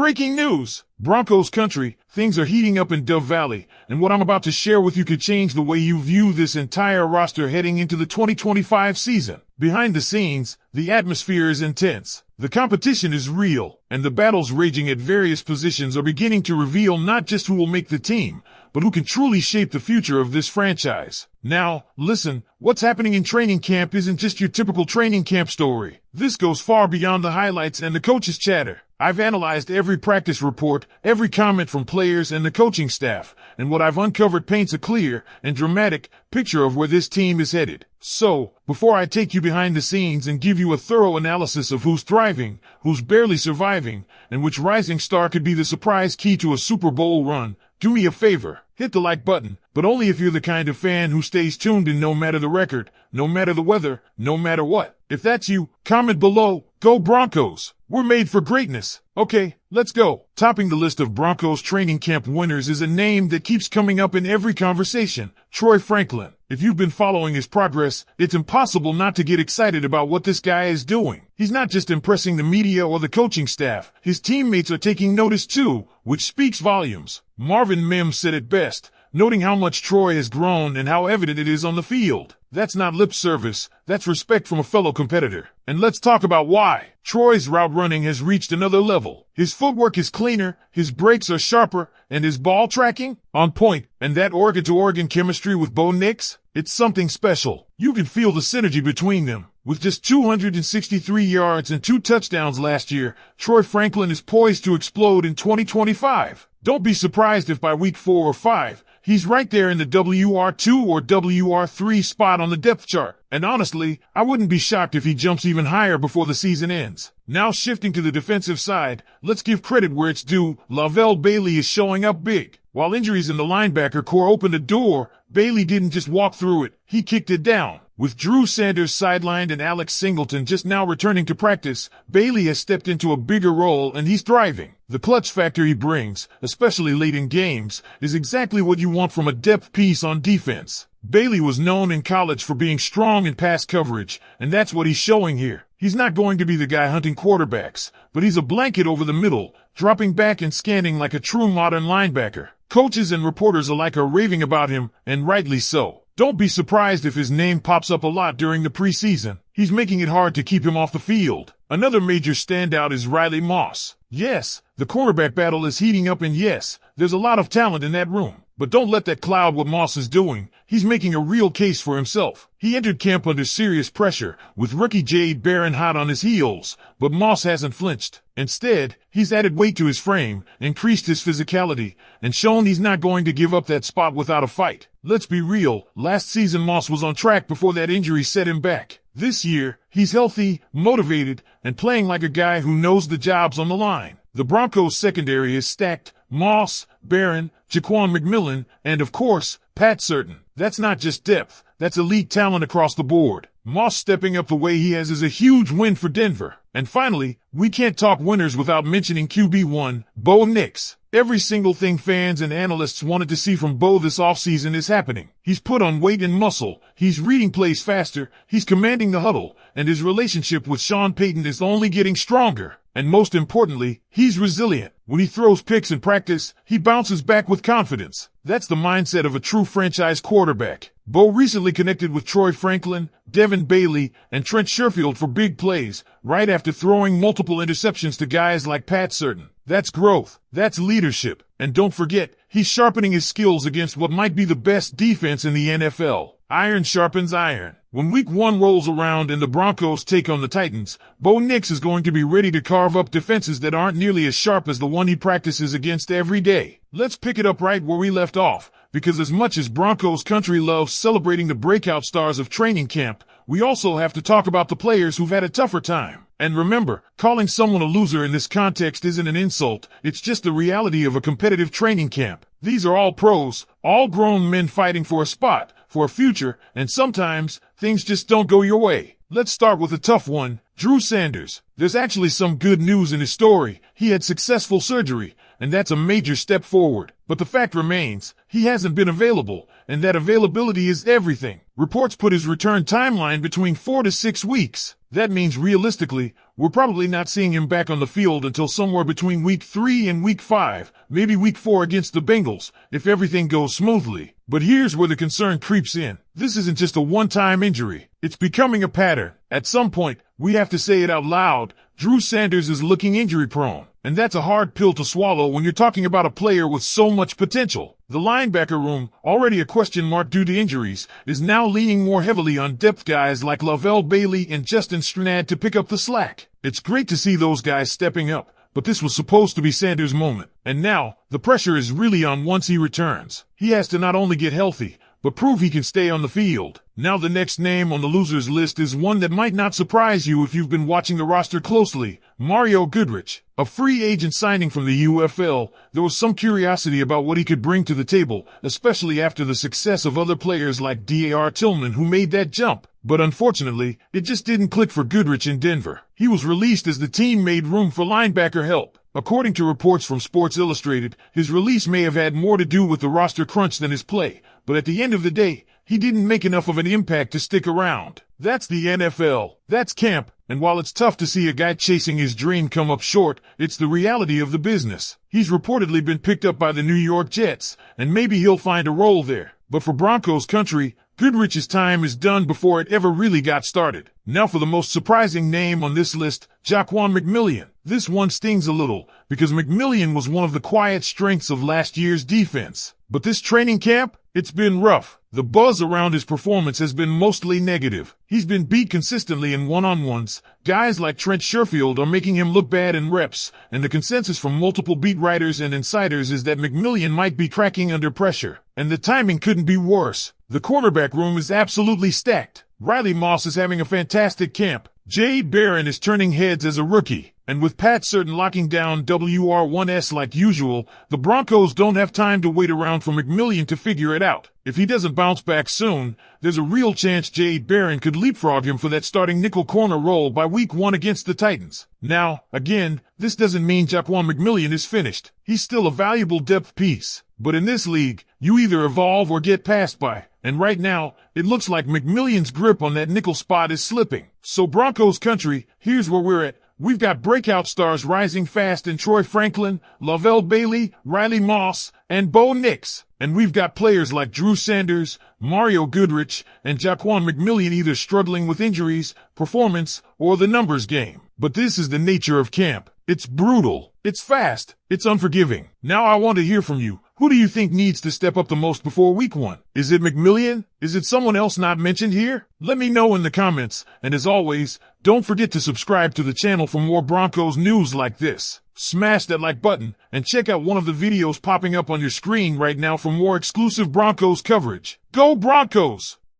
Breaking news! Broncos country, things are heating up in Dove Valley, and what I'm about to share with you could change the way you view this entire roster heading into the 2025 season. Behind the scenes, the atmosphere is intense. The competition is real, and the battles raging at various positions are beginning to reveal not just who will make the team, but who can truly shape the future of this franchise. Now, listen, what's happening in training camp isn't just your typical training camp story. This goes far beyond the highlights and the coaches' chatter. I've analyzed every practice report, every comment from players and the coaching staff, and what I've uncovered paints a clear and dramatic picture of where this team is headed. So, before I take you behind the scenes and give you a thorough analysis of who's thriving, who's barely surviving, and which rising star could be the surprise key to a Super Bowl run, do me a favor, hit the like button, but only if you're the kind of fan who stays tuned in no matter the record, no matter the weather, no matter what. If that's you, comment below. Go Broncos! We're made for greatness. Okay, let's go. Topping the list of Broncos training camp winners is a name that keeps coming up in every conversation, Troy Franklin. If you've been following his progress, it's impossible not to get excited about what this guy is doing. He's not just impressing the media or the coaching staff, his teammates are taking notice too, which speaks volumes. Marvin Mims said it best, noting how much Troy has grown and how evident it is on the field. That's not lip service, that's respect from a fellow competitor. And let's talk about why. Troy's route running has reached another level. His footwork is cleaner, his breaks are sharper, and his ball tracking on point. And that organ-to-organ chemistry with Bo Nix, it's something special. You can feel the synergy between them. With just 263 yards and 2 touchdowns last year, Troy Franklin is poised to explode in 2025. Don't be surprised if by week 4 or 5, he's right there in the WR2 or WR3 spot on the depth chart. And honestly, I wouldn't be shocked if he jumps even higher before the season ends. Now shifting to the defensive side, let's give credit where it's due. Lavelle Bailey is showing up big. While injuries in the linebacker core opened a door, Bailey didn't just walk through it, he kicked it down. With Drew Sanders sidelined and Alex Singleton just now returning to practice, Bailey has stepped into a bigger role and he's thriving. The clutch factor he brings, especially late in games, is exactly what you want from a depth piece on defense. Bailey was known in college for being strong in pass coverage, and that's what he's showing here. He's not going to be the guy hunting quarterbacks, but he's a blanket over the middle, dropping back and scanning like a true modern linebacker. Coaches and reporters alike are raving about him, and rightly so. Don't be surprised if his name pops up a lot during the preseason. He's making it hard to keep him off the field. Another major standout is Riley Moss. Yes, the cornerback battle is heating up, and yes, there's a lot of talent in that room. But don't let that cloud what Moss is doing. He's making a real case for himself. He entered camp under serious pressure, with rookie Jade Barron hot on his heels, but Moss hasn't flinched. Instead, he's added weight to his frame, increased his physicality, and shown he's not going to give up that spot without a fight. Let's be real, last season Moss was on track before that injury set him back. This year, he's healthy, motivated, and playing like a guy who knows the job's on the line. The Broncos secondary is stacked: Moss, Barron, Jaquan McMillian, and of course, Pat Certain. That's not just depth, that's elite talent across the board. Moss stepping up the way he has is a huge win for Denver. And finally, we can't talk winners without mentioning QB1, Bo Nix. Every single thing fans and analysts wanted to see from Bo this offseason is happening. He's put on weight and muscle, he's reading plays faster, he's commanding the huddle, and his relationship with Sean Payton is only getting stronger. And most importantly, he's resilient. When he throws picks in practice, he bounces back with confidence. That's the mindset of a true franchise quarterback. Bo recently connected with Troy Franklin, Devin Bailey, and Trent Sherfield for big plays, right after throwing multiple interceptions to guys like Pat Certain. That's growth. That's leadership. And don't forget, he's sharpening his skills against what might be the best defense in the NFL. Iron sharpens iron. When week 1 rolls around and the Broncos take on the Titans, Bo Nix is going to be ready to carve up defenses that aren't nearly as sharp as the one he practices against every day. Let's pick it up right where we left off, because as much as Broncos country loves celebrating the breakout stars of training camp, we also have to talk about the players who've had a tougher time. And remember, calling someone a loser in this context isn't an insult, it's just the reality of a competitive training camp. These are all pros, all grown men fighting for a spot, for a future, and sometimes, things just don't go your way. Let's start with a tough one, Drew Sanders. There's actually some good news in his story. He had successful surgery, and that's a major step forward. But the fact remains, he hasn't been available, and that availability is everything. Reports put his return timeline between 4 to 6 weeks. That means realistically, we're probably not seeing him back on the field until somewhere between week 3 and week 5, maybe week 4 against the Bengals, if everything goes smoothly. But here's where the concern creeps in. This isn't just a one-time injury. It's becoming a pattern. At some point, we have to say it out loud. Drew Sanders is looking injury-prone. And that's a hard pill to swallow when you're talking about a player with so much potential. The linebacker room, already a question mark due to injuries, is now leaning more heavily on depth guys like Lavelle Bailey and Justin Strnad to pick up the slack. It's great to see those guys stepping up, but this was supposed to be Sanders' moment. And now, the pressure is really on once he returns. He has to not only get healthy, but prove he can stay on the field. Now the next name on the losers list is one that might not surprise you if you've been watching the roster closely. Mario Goodrich. A free agent signing from the UFL, there was some curiosity about what he could bring to the table, especially after the success of other players like Dar Tillman who made that jump. But unfortunately, it just didn't click for Goodrich in Denver. He was released as the team made room for linebacker help. According to reports from Sports Illustrated, his release may have had more to do with the roster crunch than his play, but at the end of the day, he didn't make enough of an impact to stick around. That's the NFL. That's camp. And while it's tough to see a guy chasing his dream come up short, it's the reality of the business. He's reportedly been picked up by the New York Jets, and maybe he'll find a role there. But for Broncos country, Goodrich's time is done before it ever really got started. Now for the most surprising name on this list, Jaquan McMillian. This one stings a little, because McMillian was one of the quiet strengths of last year's defense. But this training camp, it's been rough. The buzz around his performance has been mostly negative. He's been beat consistently in one-on-ones. Guys like Trent Sherfield are making him look bad in reps, and the consensus from multiple beat writers and insiders is that McMillian might be cracking under pressure. And the timing couldn't be worse. The quarterback room is absolutely stacked. Riley Moss is having a fantastic camp. Jade Barron is turning heads as a rookie. And with Pat Certain locking down WR1S like usual, the Broncos don't have time to wait around for McMillian to figure it out. If he doesn't bounce back soon, there's a real chance Jade Barron could leapfrog him for that starting nickel corner role by week 1 against the Titans. Now, again, this doesn't mean Jaquan McMillian is finished. He's still a valuable depth piece. But in this league, you either evolve or get passed by. And right now, it looks like McMillian's grip on that nickel spot is slipping. So Broncos country, here's where we're at. We've got breakout stars rising fast in Troy Franklin, Lavelle Bailey, Riley Moss, and Bo Nix. And we've got players like Drew Sanders, Mario Goodrich, and Jaquan McMillian either struggling with injuries, performance, or the numbers game. But this is the nature of camp. It's brutal. It's fast. It's unforgiving. Now I want to hear from you. Who do you think needs to step up the most before week 1? Is it McMillian? Is it someone else not mentioned here? Let me know in the comments. And as always, don't forget to subscribe to the channel for more Broncos news like this. Smash that like button and check out one of the videos popping up on your screen right now for more exclusive Broncos coverage. Go Broncos!